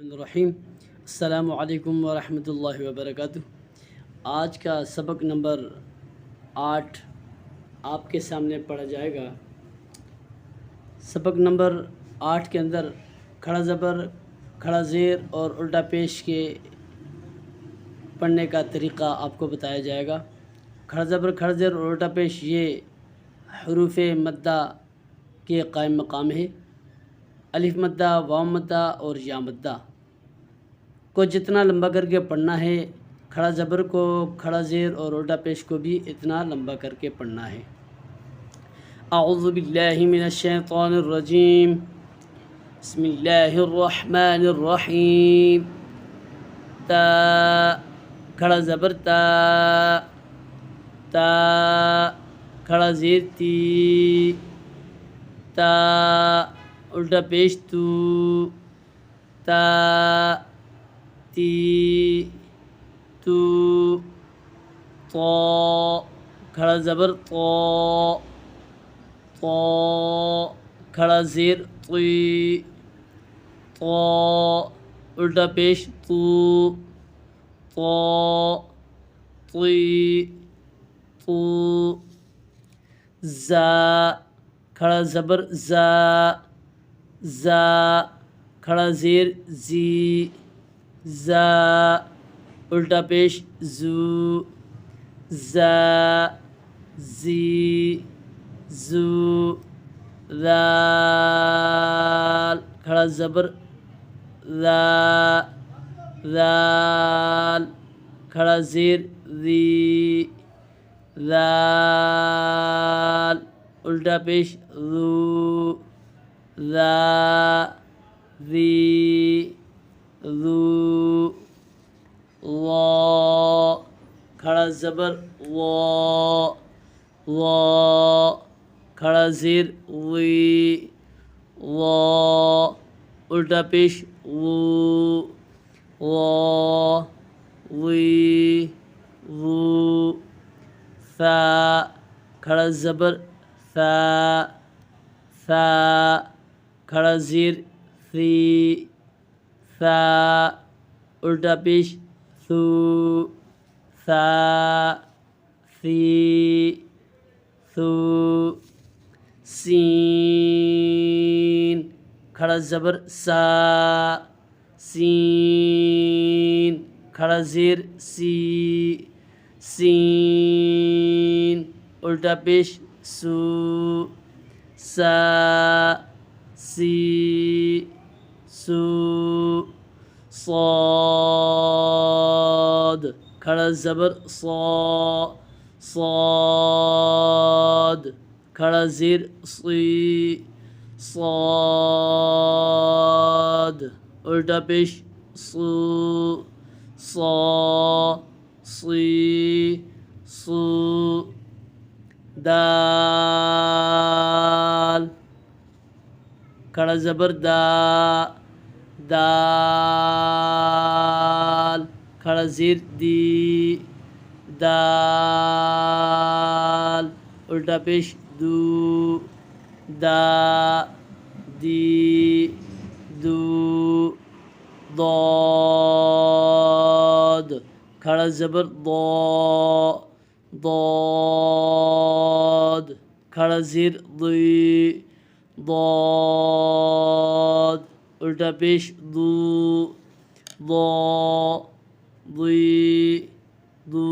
रहीम। अस्सलामु अलैकुम वरहमतुल्लाहि वबरकातुहू। आज का सबक नंबर 8 आपके सामने पढ़ा जाएगा। सबक नंबर 8 के अंदर खड़ा ज़बर, खड़ा ज़ेर और उल्टा पेश के पढ़ने का तरीक़ा आपको बताया जाएगा। खड़ा ज़बर, खड़ा ज़ेर और उल्टा पेश ये हरूफ़ मद्दा के कायम मकाम है। अलिफ मद्दा, वाव मद्दा और या मद्दा को जितना लंबा करके पढ़ना है, खड़ा ज़बर को, खड़ा ज़ेर और उल्टा पेश को भी इतना लंबा करके पढ़ना है। अऊज़ु बिल्लाहि मिनश शैतानिर रजीम। बिस्मिल्लाहिर रहमानिर रहीम। ता, खड़ा ज़बर ता, ता, खड़ा ज़ेर ती, ता, उल्टा पेश तू, ता, ती, तू, तो, खड़ा ज़बर तो, तो, खड़ा ज़ेर ती, तो, उल्टा पेश तू, तो, ती, तू, ज़ा, खड़ा ज़बर ज़ा, ज़ा, खड़ा ज़ेर ज़ी, ज़ा, उल्टा पेश ज़ू, ज़ा, ज़ी, ज़ू, ज़ाल, खड़ा ज़बर ज़ा, ज़ाल, खड़ा ज़ेर ज़ी, ज़ाल, उल्टा पेश ज़ू, ज़ा, ज़ी, ज़ू, ज़ा, खड़ा ज़बर ज़ा, ज़ा, खड़ा ज़ेर ज़ी, ज़ा, उल्टा पेश ज़ू, ज़ा, ज़ी, ज़ू, सा, खड़ा ज़बर सा, सा, खड़ा ज़ेर सी, सा, उल्टा पेश सू, सा, सी, सू, सीन, खड़ा ज़बर सा, सीन, खड़ा ज़ेर सी, सीन, उल्टा पेश सू, सा, सी, सू, صاد, खड़ा ज़बर सा, صاد, खड़ा ज़ेर सी, صاد, उल्टा पेश सू, सा, सी, सू, दाल, खड़ा ज़बर दा, दाल, खड़ा ज़ेर दी, दाल, उल्टा पेश दू, दा, दी, दू, ضاد, खड़ा ज़बर दा, ضاد, खड़ा ज़ेर दी, ضاد, उल्टा पेश दू, ضا, ضी, दू,